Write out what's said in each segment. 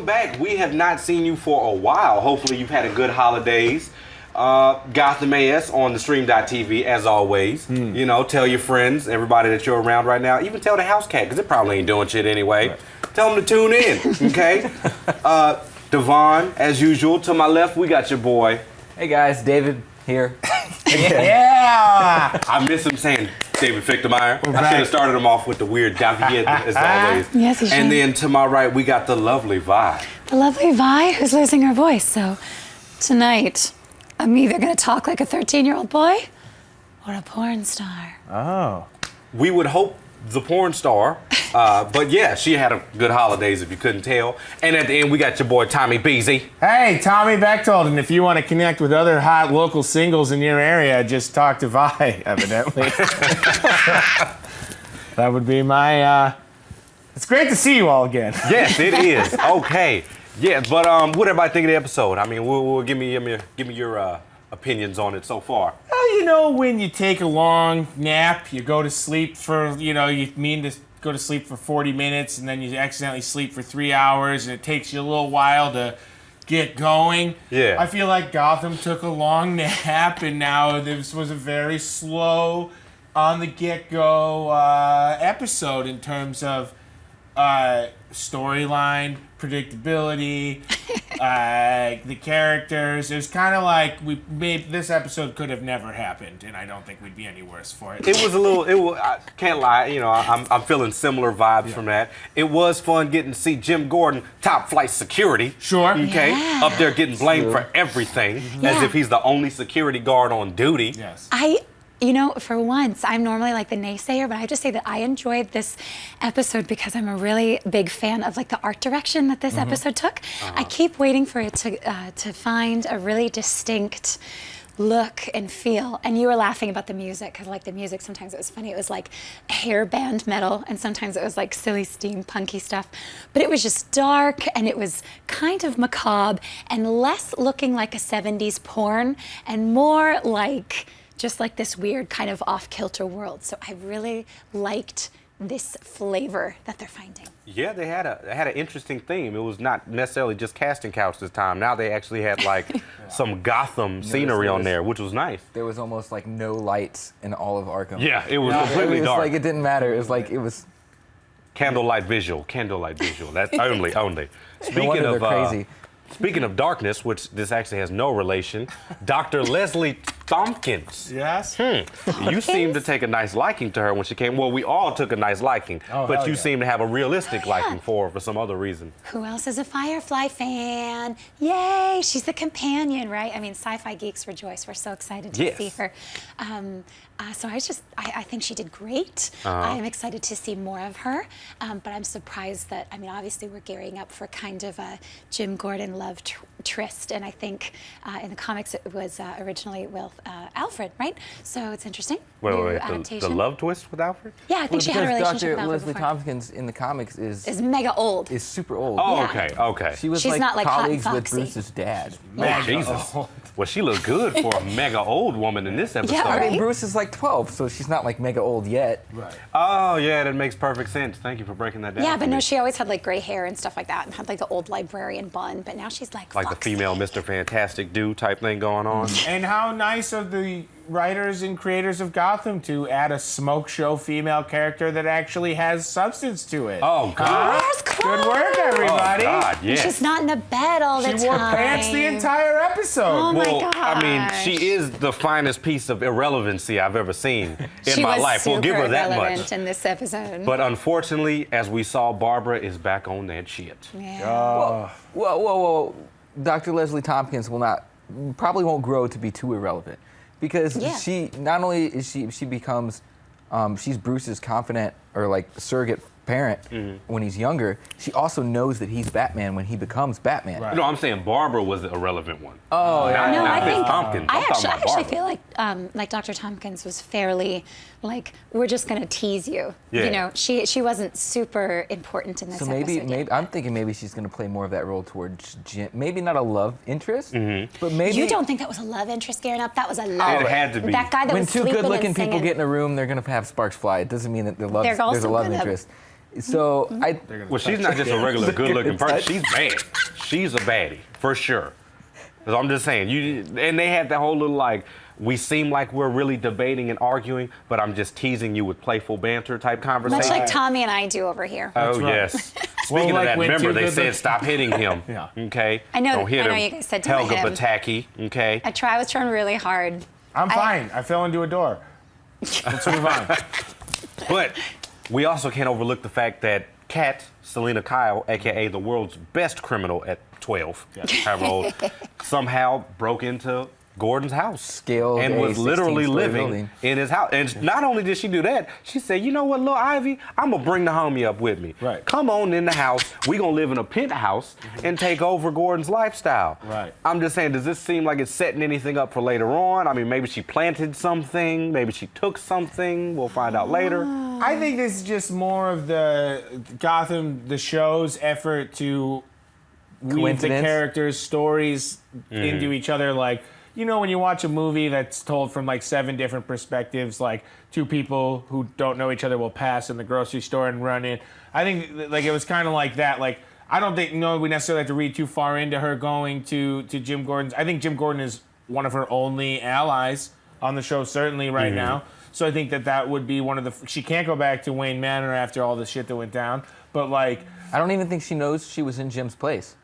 welcome back. We have not seen you for a while. Hopefully you've had a good holidays. Gotham AS on theStream.tv as always. You know, tell your friends, everybody that you're around right now. Even tell the house cat, because it probably ain't doing shit anyway. Right. Tell them to tune in, okay? Devon, as usual. To my left, we got your boy. Hey guys, David here. Yeah! I miss him saying David Fichtermeyer. I should have started him off with the weird David as always. Yes, you should. And then to my right, we got the lovely Vi. The lovely Vi, who's losing her voice. So tonight, I'm either going to talk like a 13-year-old boy or a porn star. Oh. We would hope the porn star, but yeah, she had a good holidays if you couldn't tell. And at the end, we got your boy Tommy Beasley. Hey, Tommy Bechtold, and if you want to connect with other hot local singles in your area, just talk to Vi, evidently. That would be my, It's great to see you all again. Yes, it is. Okay. Yeah, but what everybody think of the episode? I mean, we'll give me your opinions on it so far. Well, you know, when you take a long nap, you go to sleep for, you mean to go to sleep for 40 minutes, and then you accidentally sleep for 3 hours, and it takes you a little while to get going. Yeah. I feel like Gotham took a long nap, and now this was a very slow, on the get-go episode in terms of storyline, predictability, the characters. It was kind of like this episode could have never happened, and I don't think we'd be any worse for it. It was a little. I can't lie. You know, I'm feeling similar vibes from that. It was fun getting to see Jim Gordon, top flight security. Sure. Okay. Yeah. Up there getting blamed for everything, as if he's the only security guard on duty. Yes. You know, for once, I'm normally like the naysayer, but I just say that I enjoyed this episode because I'm a really big fan of like the art direction that this episode took. I keep waiting for it to find a really distinct look and feel. And you were laughing about the music, because like the music, sometimes it was funny. It was like hair band metal, and sometimes it was like silly steampunky stuff. But it was just dark, and it was kind of macabre, and less looking like a 70s porn, and more like just like this weird kind of off-kilter world. So I really liked this flavor that they're finding. Yeah, they had an interesting theme. It was not necessarily just casting couch this time. Now they actually had like some Gotham scenery on there, which was nice. There was almost like no lights in all of Arkham. Yeah, it was completely dark. Like it didn't matter. It was like it was Candlelight visual. That's only. no wonder they're crazy. Speaking of darkness, which this actually has no relation, Dr. Leslie Tompkins. Yes? You seem to take a nice liking to her when she came. Well, we all took a nice liking, but you seem to have a realistic liking for her for some other reason. Who else is a Firefly fan? Yay, she's the companion, right? I mean, sci-fi geeks rejoice. We're so excited to see her. So I think she did great. I'm excited to see more of her, but I'm surprised that, I mean, obviously we're gearing up for kind of a Jim Gordon love tryst, and I think in the comics it was originally with Alfred, right? So it's interesting. Wait, the love twist with Alfred? Yeah, I think she had a relationship with Dr. Alfred Leslie before. Tompkins in the comics is mega old. Is super old. Oh, Yeah. okay. She's She's not like hot and colleagues with foxy. Bruce's dad. Oh, Jesus. Well, she looked good for a mega old woman in this episode. Yeah, I right? mean, Bruce is like 12, so she's not like mega old yet. Right. Oh, yeah, that makes perfect sense. Thank you for breaking that down. Yeah, for but me. no, she always had like gray hair and stuff like that, and had like the old librarian bun, but now she's like the foxy. female Mr. Fantastic dude type thing going on. And how nice of the writers and creators of Gotham to add a smoke show female character that actually has substance to it. Oh, God. Where's Chloe? Good work, everybody. Oh, God, yes. She's not in the bed all the time. She wore pants the entire episode. Oh, my Well, I mean, gosh. she is the finest piece of irrelevancy I've ever seen in my life. We'll give her that irrelevant much. in this episode. But unfortunately, as we saw, Barbara is back on that shit. Yeah. Whoa. Dr. Leslie Tompkins probably won't grow to be too irrelevant. Because she, not only is she becomes, she's Bruce's confidant or like surrogate parent when he's younger, she also knows that he's Batman when he becomes Batman. No, I'm saying Barbara was the irrelevant one. Oh, yeah. No, I think Tompkins. I I'm talking about actually Barbara. feel like Dr. Tompkins was fairly like, we're just gonna tease you. Yeah. You know, she wasn't super important in this So episode. maybe I'm thinking maybe she's going to play more of that role towards Jim. Maybe not a love interest, but maybe You don't think that was a love interest, Garen Up? That was a love. It had to be. That guy that when was two sleeping good-looking and people singing. get in a room, they're going to have sparks fly. It doesn't mean that there's a love also interest. gonna So Well, she's not just a regular good-looking person. She's bad. She's a baddie for sure. So I'm just saying, and they had that whole little like, we seem like we're really debating and arguing, but I'm just teasing you with playful banter type conversation. Much like Tommy and I do over here. Oh, right. yes. Speaking of that, remember they said stop hitting him. Yeah. Okay? I know. Don't hit I know him. you guys said don't Helga hit him. Bataki. Okay? I was trying really hard. I'm fine. I fell into a door. Let's move on. But we also can't overlook the fact that Kat, Selina Kyle, a.k.a. the world's best criminal at 12, however old, somehow broke into Gordon's house. Scaled and a was literally 16-story living building. in his house. And not only did she do that, she said, you know what, little Ivy, I'm going to bring the homie up with me. Right. Come on in the house. We're going to live in a penthouse and take over Gordon's lifestyle. Right. I'm just saying, does this seem like it's setting anything up for later on? I mean, maybe she planted something. Maybe she took something. We'll find out later. I think this is just more of the Gotham, the show's effort to weave the Coincidence? characters' stories into each other. Like, you know, when you watch a movie that's told from like 7 different perspectives, like 2 people who don't know each other will pass in the grocery store and run in. I think like it was kind of like that. Like, I don't think we necessarily have to read too far into her going to Jim Gordon's. I think Jim Gordon is one of her only allies on the show, certainly right now. So I think that would be one of the. She can't go back to Wayne Manor after all the shit that went down. But like, I don't even think she knows she was in Jim's place.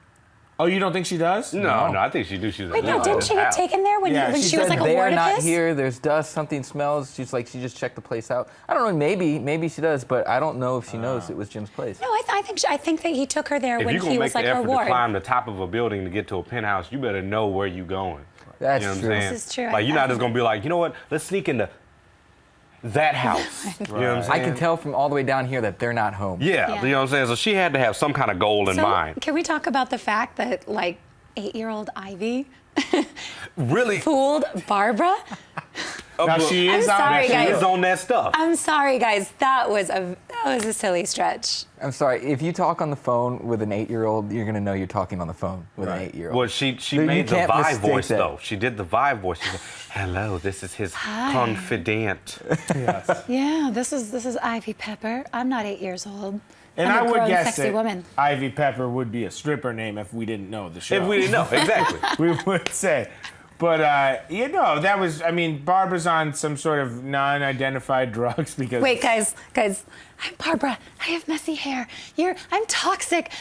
oh, you don't think she does? No, I think she knew she was Wait, no, didn't she get taken there when Yeah, she she was said like a they're ward of not his? here. There's dust. Something smells. She's like, she just checked the place out. I don't know. Maybe she does, but I don't know if she knows it was Jim's place. No, I think that he took her there If when you're going he to was make like the her effort to ward. climb the top of a building to get to a penthouse, you better know where you're going. That's You know what true. I'm saying? This is true. Like, you're not just going to be like, you know what, let's sneak into that house. You know what I'm saying? I can tell from all the way down here that they're not home. Yeah, Yeah. you know what I'm saying? So she had to have some kind of goal in So mind. can we talk about the fact that like 8-year-old Ivy Really? fooled Barbara? Now she is I'm on sorry, She that. guys. is on that stuff. I'm sorry, guys. That was a silly stretch. I'm sorry. If you talk on the phone with an 8-year-old, you're gonna know you're talking on the phone with an 8-year-old. Well, she You made the can't vibe mistake voice, that. though. She did the vibe voice. She said, hello, this is his confidant. Yeah, this is Ivy Pepper. I'm not 8 years old. And I'm I a would grown, guess sexy that woman. Ivy Pepper would be a stripper name if we didn't know the show. If we didn't know, exactly. we would say. But, you know, that was, I mean, Barbara's on some sort of non-identified drugs because... Wait, guys, I'm Barbara. I have messy hair. I'm toxic.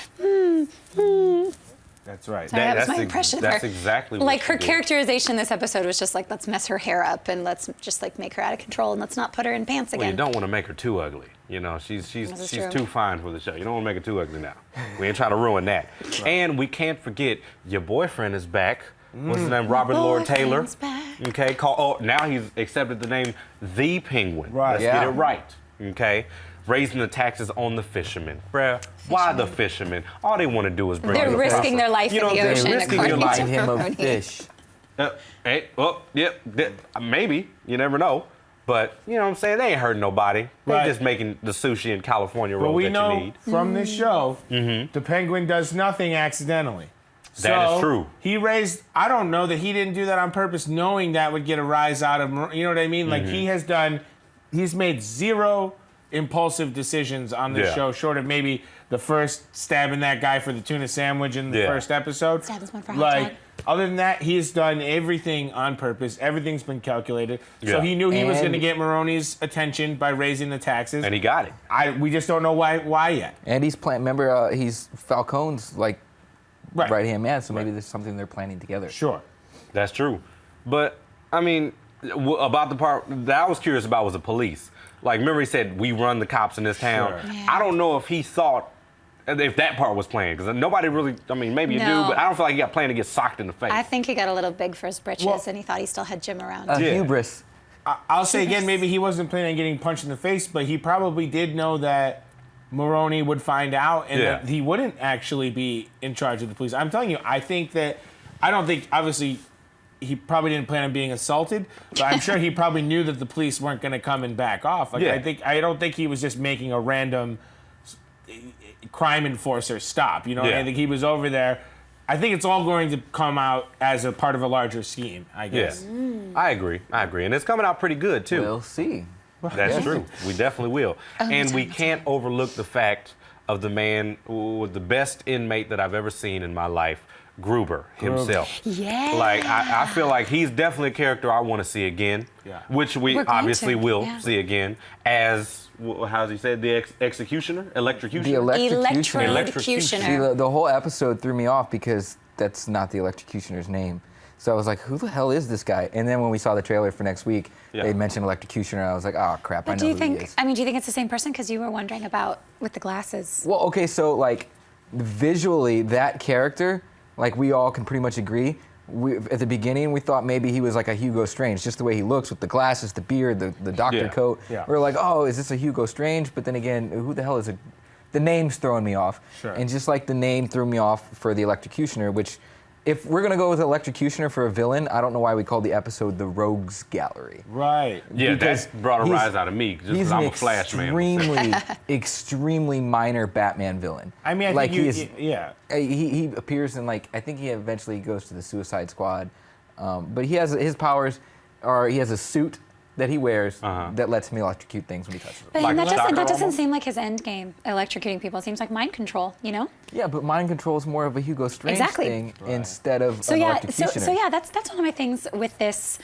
That's right. Sorry, that was my impression of her. That's exactly what Like she her did. characterization this episode was just like, let's mess her hair up and let's just like make her out of control and let's not put her in pants Well, again. you don't want to make her too ugly. You know, she's is true. too fine for the show. You don't want to make her too ugly now. We ain't trying to ruin that. And we can't forget your boyfriend is back. What's his name? Robert Lord Taylor. Boyfriend's back. Okay. Now he's accepted the name The Penguin. Right. Let's Yeah. get it right. Okay. Raising the taxes on the fishermen. Bruh, why the fishermen? All they want to do is bring They're in the risking profit. their life You know in the what I'm ocean, saying? Risking your according life. to Remind him Maroni. of fish. Hey, well, yep, maybe. You never know. But, you know what I'm saying? They ain't hurting nobody. They're Right. just making the sushi and California But rolls we that know you need. from this show, the Penguin does nothing accidentally. That is true. He raised, I don't know that he didn't do that on purpose, knowing that would get a rise out of, you know what I mean? Like he's made 0 impulsive decisions on this Yeah. show, short of maybe the first stabbing that guy for the tuna sandwich in the Yeah. first episode. Stabbing one for a hot Like, dog. other than that, he's done everything on purpose. Everything's been calculated. So Yeah. he knew he was And- going to get Maroni's attention by raising the taxes. And he got it. We just don't know why yet. And he's remember, he's Falcone's like Right. right-hand man, so maybe there's something they're planning together. Sure. That's true. But, I mean, about the part that I was curious about was the police. Like, remember he said, we run the cops in this town. Sure. Yeah. I don't know if he thought, if that part was planned. Because nobody really, I mean, maybe you No. do, but I don't feel like he got planned to get socked in the face. I think he got a little big for his britches Well- and he thought he still had Jim around. Yeah. Hubris. I'll say again, maybe he wasn't planning on getting punched in the face, but he probably did know that Maroni would find out and Yeah. that he wouldn't actually be in charge of the police. I'm telling you, I don't think, obviously, he probably didn't plan on being assaulted, but I'm sure he probably knew that the police weren't going to come and back off. Like, Yeah. I don't think he was just making a random crime enforcer stop. You know, Yeah. I think he was over there. I think it's all going to come out as a part of a larger scheme, I Yeah. guess. I agree. And it's coming out pretty good, too. We'll see. That's true. We definitely will. And we can't overlook the fact of the man who was the best inmate that I've ever seen in my life, Gruber himself. Yeah. Like, I feel like he's definitely a character I want to see again, which we obviously will see again as, how does he say, the executioner? Electrocutioner? The electrocutioner. Electrocutioner. See, the whole episode threw me off because that's not the electrocutioner's name. So I was like, who the hell is this guy? And then when we saw the trailer for next week, they mentioned electrocutioner. I was like, oh, crap, I know who he is. I mean, do you think it's the same person? Because you were wondering about with the glasses. Well, okay, so, like, visually, that character, like, we all can pretty much agree. At the beginning, we thought maybe he was like a Hugo Strange, just the way he looks with the glasses, the beard, the doctor coat. Yeah. We were like, oh, is this a Hugo Strange? But then again, who the hell is it? The name's throwing me off. Sure. And just like the name threw me off for the Electrocutioner, which, if we're going to go with Electrocutioner for a villain, I don't know why we called the episode The Rogues Gallery. Right. Yeah, that brought a rise out of me, just because I'm a Flash man. Extremely minor Batman villain. I mean, I think he appears in, like, I think he eventually goes to the Suicide Squad. But he has his powers, or he has a suit that he wears that lets him electrocute things when he touches them. But like that doesn't seem like his end game, electrocuting people. It seems like mind control, you know? Yeah, but mind control is more of a Hugo Strange thing instead of an electrocutioner. So that's one of my things with this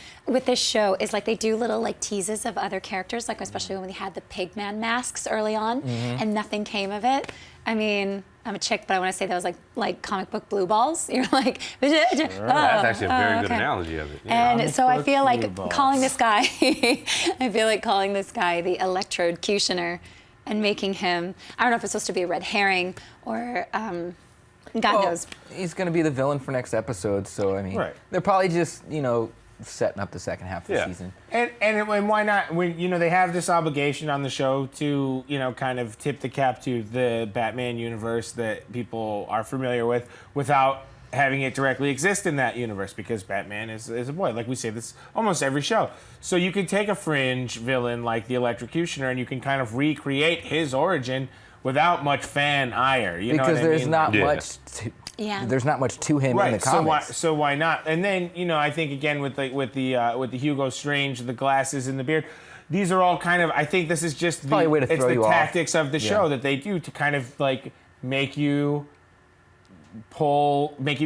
show is, like, they do little, like, teases of other characters, like especially when they had the pigman masks early on and nothing came of it. I mean, I'm a chick, but I want to say that was like comic book blue balls. You're like, that's actually a very good analogy of it. Yeah. And so I feel like calling this guy, the Electrocutioner, and making him, I don't know if it's supposed to be a red herring or God knows. He's going to be the villain for next episode, so I mean, they're probably just, setting up the second half of the season. And why not? When they have this obligation on the show to kind of tip the cap to the Batman universe that people are familiar with, without having it directly exist in that universe, because Batman is a boy. Like we say this almost every show. So you can take a fringe villain like the Electrocutioner and you can kind of recreate his origin without much fan ire. Because there's not much. There's not much to him in the comics. So why not? And then I think again with the Hugo Strange, the glasses and the beard, these are all kind of, I think this is just the tactics of the show that they do to kind of like make you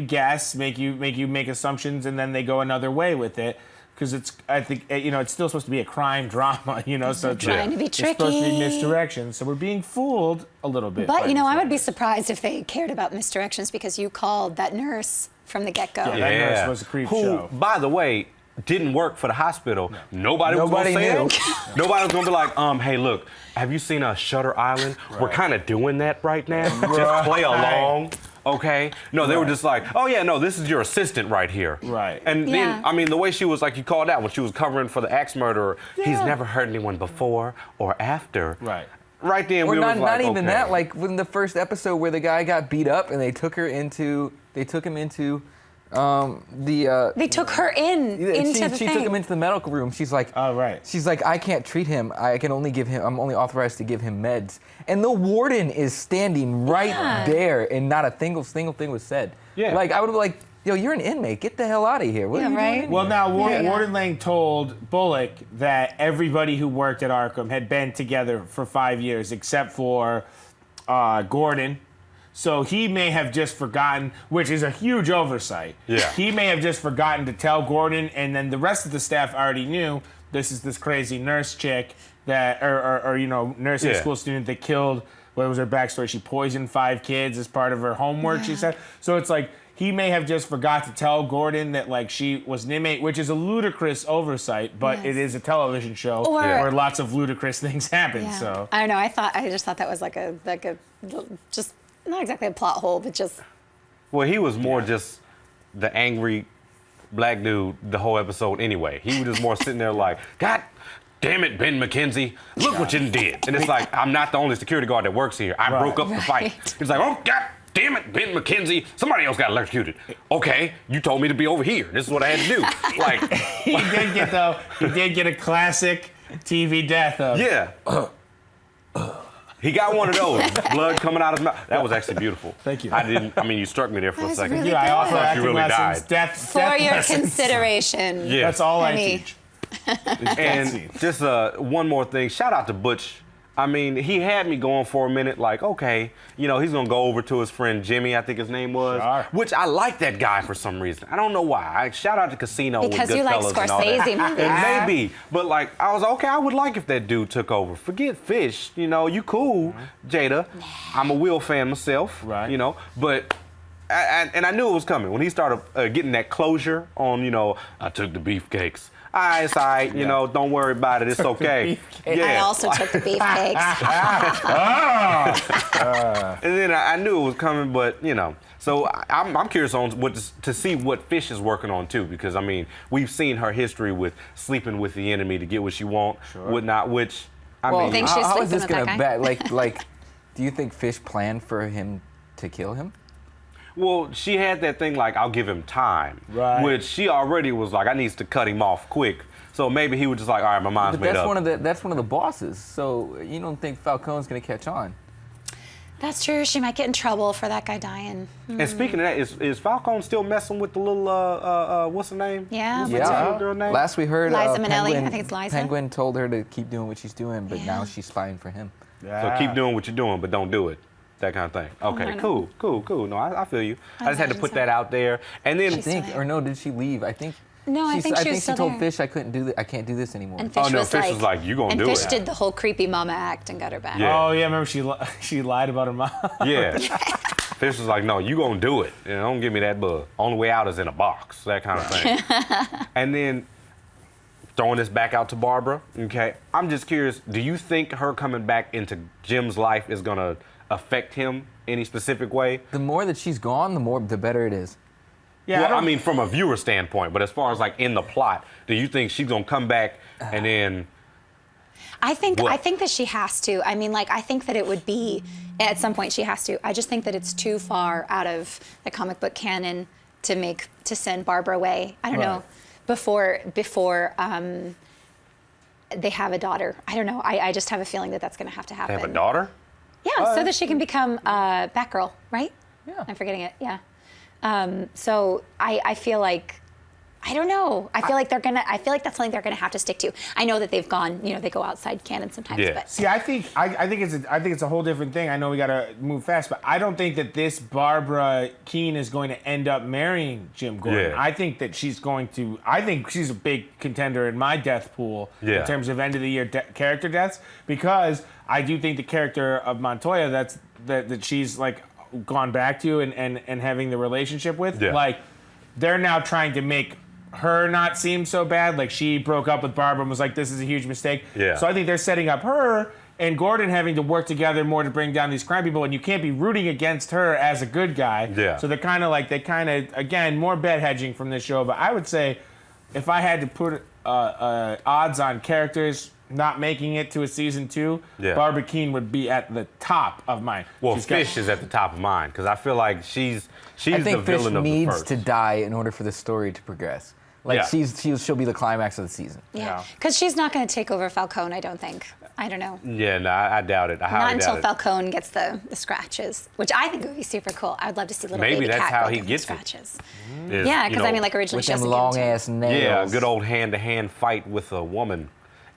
guess, make you make assumptions, and then they go another way with it. Because I think it's still supposed to be a crime drama, so it's trying to be tricky. It's supposed to be misdirection, so we're being fooled a little bit. But I would be surprised if they cared about misdirections, because you called that nurse from the get-go. Yeah, that nurse was a creep show. Who, by the way, didn't work for the hospital. No. Nobody was going to say it. Nobody was going to be like, hey, look, have you seen Shutter Island? We're kind of doing that right now. Just play along. Okay. No, they were just like, oh yeah, no, this is your assistant right here. Right. And then, I mean, the way she was, like you called out when she was covering for the axe murderer, he's never hurt anyone before or after. Right. Right then, or we not, was like, not even that. Like in the first episode where the guy got beat up and they took him into They took her into the thing. She took him into the medical room. She's like, oh right. She's like, I can't treat him. I'm only authorized to give him meds. And the warden is standing right there, and not a single thing was said. Yeah. Like I would be like, yo, you're an inmate. Get the hell out of here. What are you doing? Well, now Warden Lang told Bullock that everybody who worked at Arkham had been together for 5 years, except for Gordon. So he may have just forgotten, which is a huge oversight. Yeah. He may have just forgotten to tell Gordon, and then the rest of the staff already knew this is this crazy nurse chick that, or nursing school student that killed, what was her backstory? She poisoned 5 kids as part of her homework, she said. So it's like, he may have just forgot to tell Gordon that like she was an inmate, which is a ludicrous oversight, but it is a television show where lots of ludicrous things happen. Yeah. So I don't know. I just thought that was like a just not exactly a plot hole, but just. Well, he was more just the angry black dude the whole episode anyway. He was just more sitting there like, God damn it, Ben McKenzie, look what you did. And it's like, I'm not the only security guard that works here. I broke up the fight. He's like, oh, God damn it, Ben McKenzie, somebody else got electrocuted. Okay, you told me to be over here. This is what I had to do. Like, he did get a classic TV death of. Yeah. He got one of those, blood coming out of his mouth. That was actually beautiful. Thank you. You struck me there for a second. Really I offer thought acting you really lessons, died. death For your lessons. consideration. Yeah. That's all I teach. And just one more thing. Shout out to Butch. I mean, he had me going for a minute, like, okay, you know, he's gonna go over to his friend Jimmy, I think his name was, which I like that guy for some reason. I don't know why. Shout out to Casino because with you like Goodfellas and all that. Scorsese movies. It may be, but like, I was okay. I would like if that dude took over. Forget Fish, you know, you cool, Jada. I'm a Will fan myself, you know, but. And I knew it was coming when he started getting that closure on, you know, I took the beefcakes. All right, it's all right, you know, don't worry about it, it's okay. I also took the beefcakes. And then I knew it was coming, but, you know. So I'm curious on to see what Fish is working on, too, because, I mean, we've seen her history with sleeping with the enemy to get what she wants, whatnot, which, I mean. Think she's how is this sleeping with gonna that guy? like, do you think Fish planned for him to kill him? Well, she had that thing like, I'll give him time, right. which she already was like, I needs to cut him off quick. So maybe he was just like, all right, my mind's made up. That's one of the bosses. So you don't think Falcone's gonna catch on? That's true. She might get in trouble for that guy dying. And speaking of that, is Falcone still messing with the little, what's her name? Yeah. What's the little girl name? Last we heard, Liza Minnelli. Penguin, I think it's Liza. Penguin told her to keep doing what she's doing, but now she's spying for him. So keep doing what you're doing, but don't do it. That kind of thing. Okay, cool. No, I feel you. I just had to put that out there. And then did she leave? I think. No, I think she was still told there. Fish I can't do this anymore. And Fish was like, you gonna do it. And Fish did the whole creepy mama act and got her back. Yeah. Oh yeah, remember she lied about her mom. Yeah. Fish was like, no, you gonna do it. You know, don't give me that bug. Only way out is in a box. That kind of thing. And then throwing this back out to Barbara. Okay, I'm just curious. Do you think her coming back into Jim's life is gonna affect him any specific way? The more that she's gone, the better it is. Yeah, well, I mean, from a viewer standpoint, but as far as like in the plot, do you think she's gonna come back and then? I think that she has to. I mean, like, I think that it would be at some point she has to. I just think that it's too far out of the comic book canon to send Barbara away. I don't know. Before they have a daughter. I don't know. I just have a feeling that that's going to have to happen. They have a daughter? Yeah, so that she can become Batgirl, right? Yeah. I'm forgetting it. Yeah. So I feel like, I don't know. I feel like that's something they're gonna have to stick to. I know that they've gone, you know, they go outside canon sometimes. Yeah. But See, I think it's a whole different thing. I know we gotta move fast, but I don't think that this Barbara Keene is going to end up marrying Jim Gordon. Yeah. I think that she's going to. I think she's a big contender in my death pool in terms of end of the year character deaths, because I do think the character of Montoya that she's like gone back to and having the relationship with, like, they're now trying to make her not seem so bad. Like, she broke up with Barbara and was like, this is a huge mistake. Yeah. So I think they're setting up her and Gordon having to work together more to bring down these crime people, and you can't be rooting against her as a good guy. Yeah. So they're kind of again, more bet hedging from this show. But I would say, if I had to put odds on characters not making it to a season 2, Barbara Keene would be at the top of mine. Well, Fish is at the top of mine, because I feel like she's the villain of the first. I think Fish needs to die in order for the story to progress. Like, she'll be the climax of the season. Yeah, because she's not going to take over Falcone, I don't think. I don't know. Yeah, no, I doubt it. I highly doubt it. Not until Falcone gets the scratches, which I think would be super cool. I would love to see little baby that's cat how go he get gets the scratches. It. Yeah, because I mean, like, originally with she has them to long ass nails. Yeah, a good old hand-to-hand fight with a woman.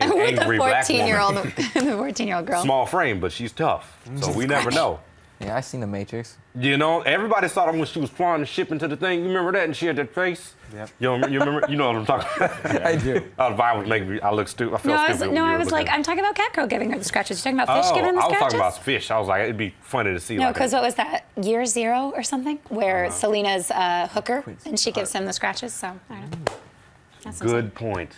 With angry the black 14-year-old, woman. the 14-year-old girl. Small frame, but she's tough. So we never know. Yeah, I seen The Matrix. You know, everybody saw her when she was flying the ship into the thing. You remember that? And she had that face. Yep. You remember? You know what I'm talking about? Yeah, I do. Oh, Vine was making me. I look stupid. I felt stupid. I was like, I'm talking about Catgirl giving her the scratches. You're talking about Fish giving her the scratches? I was talking about Fish. I was like, it'd be funny to see. No, because what was that? Year 0 or something, where Selina's hooker and she gives him the scratches. So I don't know. That's good point.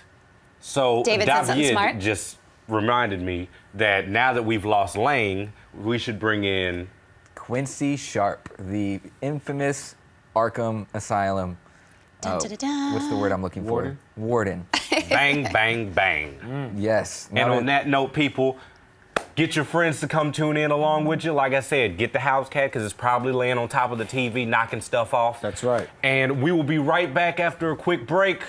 So David said something smart. David just reminded me that now that we've lost Lang, we should bring in Quincy Sharp, the infamous Arkham Asylum. Dun, dun, dun, dun. What's the word I'm looking for? Warden. Bang, bang, bang. Yes. And on that note, people, get your friends to come tune in along with you. Like I said, get the house cat, because it's probably laying on top of the TV, knocking stuff off. That's right. And we will be right back after a quick break.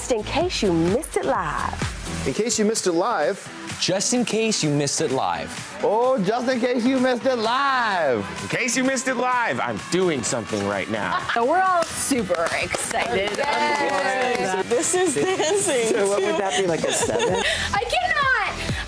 just in case you missed it live. In case you missed it live. Just in case you missed it live. Oh, just in case you missed it live. In case you missed it live, I'm doing something right now. So we're all super excited. This is dancing. So what would that be, like a 7? I cannot.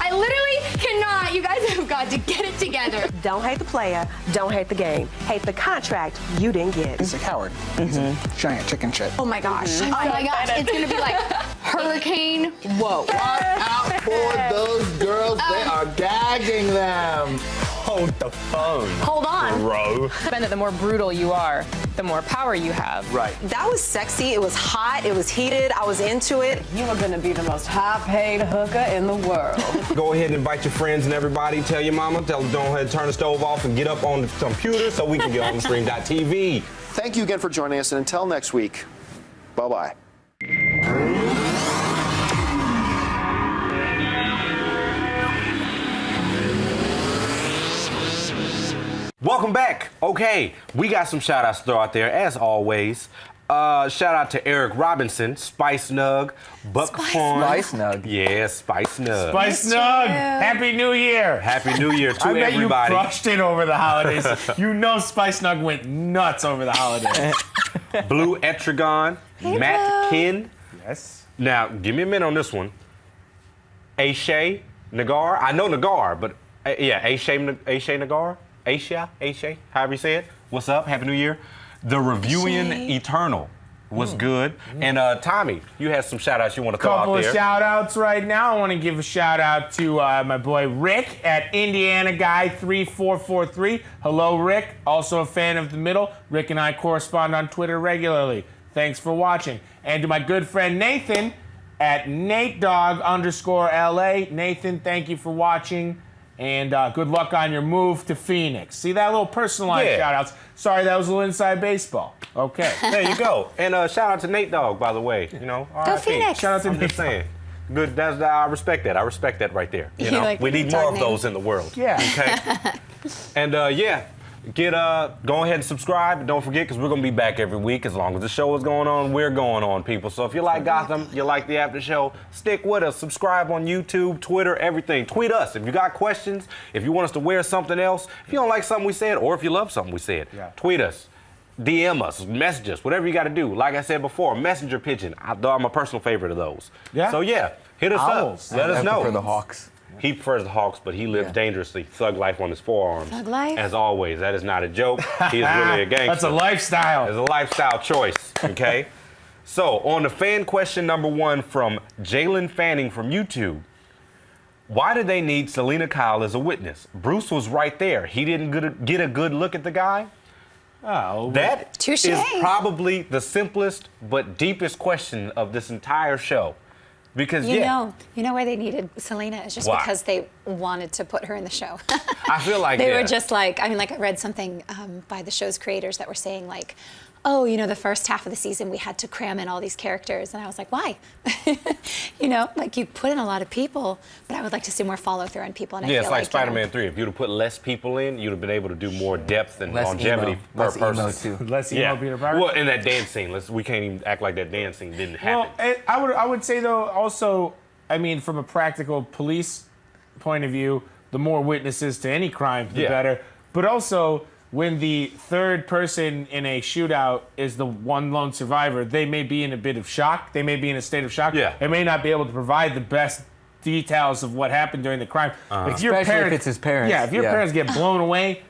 I literally cannot. You guys have got to get it together. Don't hate the player, don't hate the game. Hate the contract you didn't get. He's a coward. He's a giant chicken shit. Oh my gosh. Oh my gosh. It's going to be like hurricane. Whoa. Watch out for those girls. They are gagging them. Hold the phone. Hold on. Bro. The more brutal you are, the more power you have. Right. That was sexy. It was hot. It was heated. I was into it. You are going to be the most high-paid hooker in the world. Go ahead and invite your friends and everybody. Tell your mama. Tell them, go ahead and turn the stove off and get up on the computer so we can get on theStream.tv. Thank you again for joining us, and until next week, bye-bye. Welcome back. Okay, we got some shout outs to throw out there as always. Shout out to Eric Robinson, Spice Nug, Buck Fawn. Spice Nug. Yeah, Spice Nug. Spice Snug. Happy New Year. Happy New Year to I bet everybody. you crushed it over the holidays. You know Spice Snug went nuts over the holidays. Blue Etrigan, Matt Kin. Yes. Now, give me a minute on this one. Aisha Nagar. I know Nagar, but yeah, Aisha Nagar. Aisha, however you say it. What's up? Happy New Year. The Reviewing Eternal was good. And Tommy, you had some shout outs you want to throw out Couple there. of shout outs right now. I want to give a shout out to my boy Rick at Indiana Guy 3443. Hello, Rick. Also a fan of The Middle. Rick and I correspond on Twitter regularly. Thanks for watching. And to my good friend Nathan at NateDog_LA. Nathan, thank you for watching. And good luck on your move to Phoenix. See that little personalized shout outs? Sorry, that was a little inside baseball. Okay. There you go. And shout out to Nate Dogg, by the way. You know, Go Phoenix. Shout out to I'm just saying. Good. I respect that. I respect that right there. You know, like we the need more dog of name. those in the world. Yeah. Okay. And yeah, go ahead and subscribe. And don't forget, because we're gonna be back every week as long as the show is going on. We're going on, people. So if you like Gotham, you like the After Show, stick with us. Subscribe on YouTube, Twitter, everything. Tweet us if you got questions. If you want us to wear something else. If you don't like something we said, or if you love something we said, tweet us. DM us, message us, whatever you got to do. Like I said before, messenger pigeon. I'm a personal favorite of those. Yeah. So yeah, hit us Owls. up. Let us know. For the Hawks. He prefers the Hawks, but he lives dangerously. Thug life on his forearms. Thug life? As always, that is not a joke. He is really a gangster. That's a lifestyle. It's a lifestyle choice, okay? So, on the fan question number 1 from Jalen Fanning from YouTube. Why did they need Selina Kyle as a witness? Bruce was right there. He didn't get a good look at the guy? Oh, That Touche. is probably the simplest but deepest question of this entire show. Because You know why they needed Selena is just Why? because they wanted to put her in the show. I feel like they were just like, I read something by the show's creators that were saying like, oh, the first half of the season we had to cram in all these characters, and I was like, why? Like you put in a lot of people, but I would like to see more follow through on people. And I it's feel like Spider-Man 3. If you'd have put less people in, you'd have been able to do more depth and Less longevity emo. per Less emo, person. too. Less emo Peter Parker. Well, in that dance scene, we can't even act like that dance scene didn't happen. Well, I would say though also, from a practical police point of view, the more witnesses to any crime, the better. But also, when the third person in a shootout is the one lone survivor, they may be in a bit of shock. They may be in a state of shock. Yeah. They may not be able to provide the best details of what happened during the crime. Especially if it's his parents. Yeah, if your parents get blown away,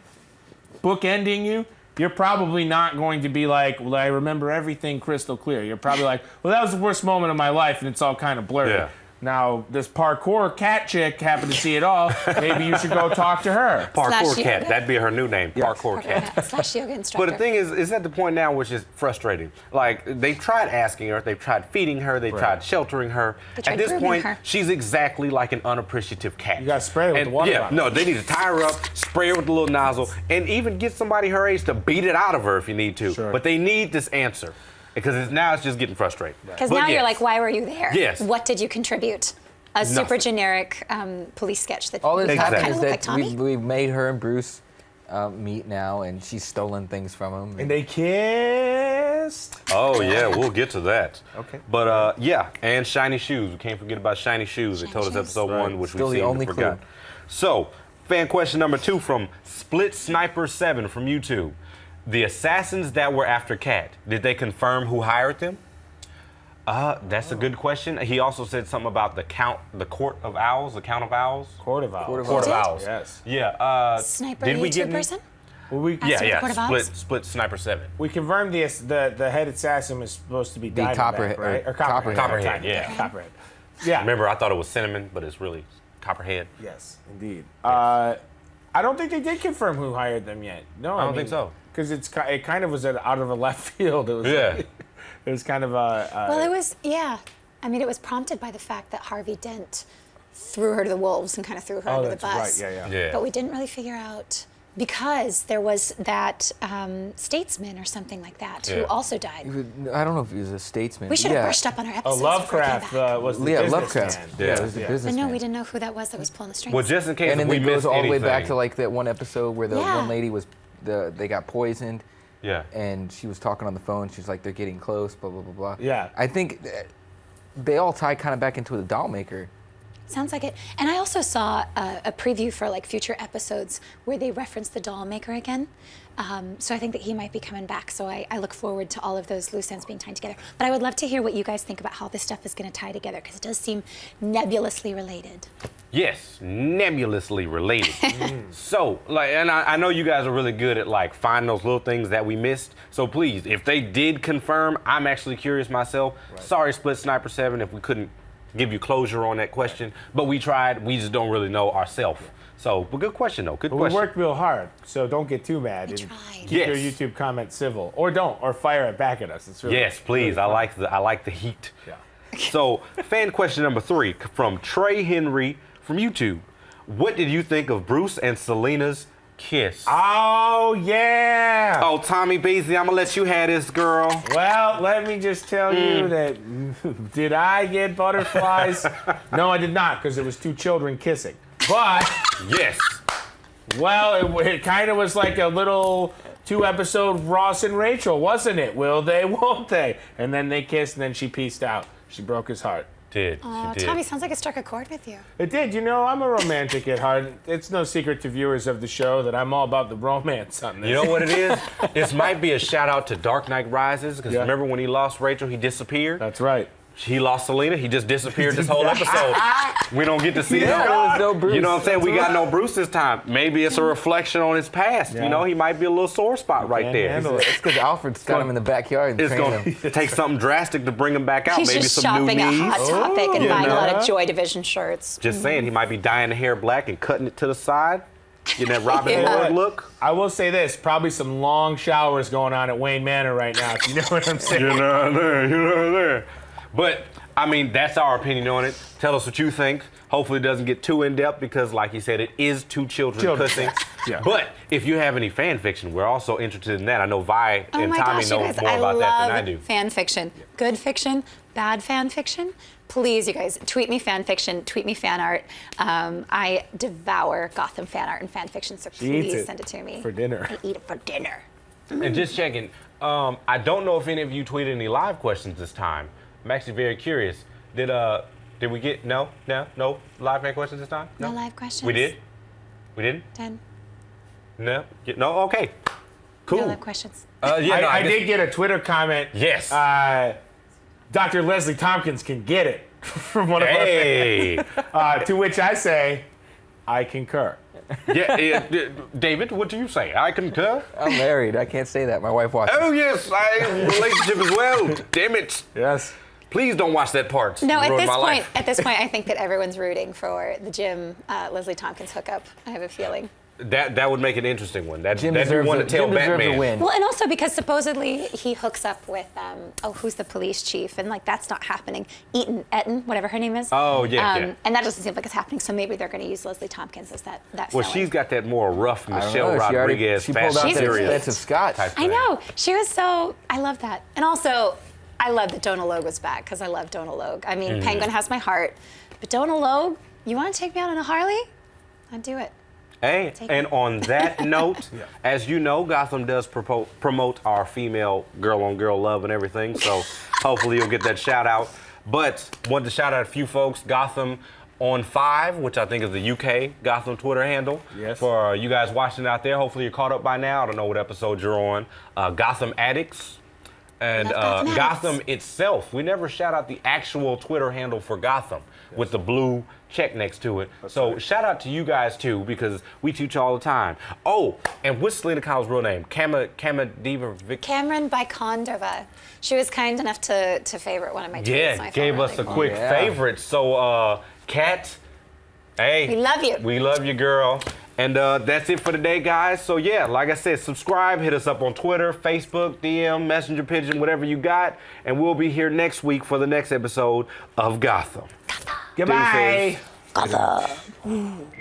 bookending you, you're probably not going to be like, well, I remember everything crystal clear. You're probably like, well, that was the worst moment of my life, and it's all kind of blurry. Yeah. Now, this parkour cat chick happened to see it all. Maybe you should go talk to her. Parkour Slash Cat. yoga. That'd be her new name. Parkour Cat. Slash yoga instructor. But the thing is at the point now which is frustrating. Like, they've tried asking her, they've tried feeding her, they've tried sheltering her. They tried At this grooming point, her. she's exactly like an unappreciative cat. You gotta spray her with the water bottle. No, they need to tie her up, spray her with the little nozzle, and even get somebody her age to beat it out of her if you need to. Sure. But they need this answer. Because now it's just getting frustrating. Because But now yes. you're like, why were you there? Yes. What did you contribute? A super Nothing. generic police sketch that All that's kind happened of is looked like that Tommy. we've made her and Bruce meet now, and she's stolen things from him. And they kissed. Oh yeah, we'll get to that. Okay. But yeah, and shiny shoes. We can't forget about shiny shoes. They told us episode 1, which Still we the only forgot. clue. So, fan question number 2 from Split Sniper 7 from YouTube. The assassins that were after Kat, did they confirm who hired them? That's a good question. He also said something about the Court of Owls. Court of Owls. Yes. Yeah. Sniper did we YouTube get any- person? Well, we Court of Owls? Split Sniper 7. we confirmed the head assassin is supposed to be Diamondback, Copperhead, right? Or Copperhead, yeah. Copperhead. Yeah. Remember, I thought it was cinnamon, but it's really Copperhead. Yes, indeed. I don't think they did confirm who hired them yet. No, I don't think so. Because it kind of was out of a left field. It was Yeah. it was kind of a. Well, it was, yeah. I mean, it was prompted by the fact that Harvey Dent threw her to the wolves and kind of threw her under the bus. Right. Yeah. Yeah. But we didn't really figure out, because there was that statesman or something like that who Yeah. also died. I don't know if he was a statesman. We should have brushed up on our episodes. Lovecraft before we came back. was the Yeah, businessman. Lovecraft. Yeah. Yeah, it was the But businessman. no, we didn't know who that was pulling the strings. Well, just in case And then we it goes missed all the way anything. back to like that one episode where the Yeah. one lady was, they got poisoned. Yeah. And she was talking on the phone. She's like, they're getting close, blah, blah, blah, blah. Yeah. I think they all tie kind of back into the doll maker. Sounds like it. And I also saw a preview for like future episodes where they reference the doll maker again. So I think that he might be coming back. So I look forward to all of those loose ends being tied together. But I would love to hear what you guys think about how this stuff is going to tie together, because it does seem nebulously related. Yes, nebulously related. So, and I know you guys are really good at like finding those little things that we missed. So please, if they did confirm, I'm actually curious myself. Right. Sorry, Split Sniper 7, if we couldn't give you closure on that question, but we tried. We just don't really know ourselves. So, but good question though. Good question. We worked real hard, so don't get too mad. We and tried. Keep your YouTube comments civil, or don't, or fire it back at us. It's really Yes, please. really I like the heat. Yeah. So, fan question number 3 from Trey Henry from YouTube. What did you think of Bruce and Selina's kiss? Oh yeah. Oh, Tommy Beasley, I'm gonna let you have this, girl. Well, let me just tell you that. Did I get butterflies? No, I did not, because it was 2 children kissing. But Yes. well, it kind of was like a little 2-episode Ross and Rachel, wasn't it? Will they? Won't they? And then they kissed, and then she peaced out. She broke his heart. She Oh, did. Tommy, sounds like it struck a chord with you. It did. You know, I'm a romantic at heart. It's no secret to viewers of the show that I'm all about the romance on this. You know what it is? This might be a shout out to Dark Knight Rises, because Yeah. remember when he lost Rachel, he disappeared? That's right. He lost Selina, he just disappeared this whole episode. We don't get to see that. There was no Bruce. You know what I'm saying? We got no Bruce this time. Maybe it's a reflection on his past. Yeah. You know, he might be a little sore spot right can't there. handle it. It's because Alfred's got him in the backyard and It's trained going him. to take something drastic to bring him back out. He's Maybe just some new shopping at knees. Hot Topic and you buying a lot know? of Joy Division shirts. Just saying, he might be dyeing the hair black and cutting it to the side. Getting that Robin Yeah. Hood look. I will say this: probably some long showers going on at Wayne Manor right now. If you know what I'm saying. You know there. But I mean, that's our opinion on it. Tell us what you think. Hopefully it doesn't get too in-depth because, like you said, it is 2 children cussing. Yeah. But if you have any fan fiction, we're also interested in that. I know Vi Oh and my Tommy gosh, you know guys, more I about that than I love do. fan fiction. Good fiction, bad fan fiction. Please, you guys, tweet me fan fiction, tweet me fan art. I devour Gotham fan art and fan fiction, so She eats please it send it to me. for dinner. I eat it for dinner. And just checking, I don't know if any of you tweeted any live questions this time. I'm actually very curious. Did we get no live fan questions this time? No live questions? We did? We didn't? 10. No? No? Okay. Cool. No live questions. I did get a Twitter comment. Yes. Dr. Leslie Tompkins can get it from one of Hey. our fans. To which I say, I concur. Yeah, David, what do you say? I concur. I'm married. I can't say that. My wife watches. Oh yes, I have a relationship as well. Damn it! Yes. Please don't watch that part. No, Ruin at my life. this point, I think that everyone's rooting for the Jim Leslie Tompkins hookup. I have a feeling. That would make an interesting one. That'd Jim be deserves, one to tell Jim deserves Batman. a win. Well, and also because supposedly he hooks up with, who's the police chief? And like that's not happening. Etten, whatever her name is. Oh, yeah. And that doesn't seem like it's happening. So maybe they're going to use Leslie Tompkins as that Well, fill-in. she's got that more rough I don't Michelle know, Rodriguez she Fast pulled out and that Furious expensive scotch. type I thing. know. She was so. I love that. And also, I love that Donna Logue was back because I love Donna Logue. I mean, Penguin has my heart, but Donna Logue, you want to take me out on a Harley? I'd do it. Hey, and on that note, as you know, Gotham does promote our female girl-on-girl love and everything, so hopefully you'll get that shout-out. But wanted to shout out a few folks. Gotham on 5, which I think is the UK Gotham Twitter handle. Yes. For you guys watching out there, hopefully you're caught up by now. I don't know what episode you're on. Gotham Addicts. And Gotham itself. We never shout out the actual Twitter handle for Gotham with the blue check next to it. So shout out to you guys too, because we teach all the time. Oh, and what's Selina Kyle's real name? Cameron Bikondova. She was kind enough to favorite one of my tweets. Yeah, gave us a quick favorite. So, Kat, hey. We love you. We love you, girl. And that's it for today, guys. So, yeah, like I said, subscribe. Hit us up on Twitter, Facebook, DM, Messenger Pigeon, whatever you got. And we'll be here next week for the next episode of Gotham. Goodbye. Gotham.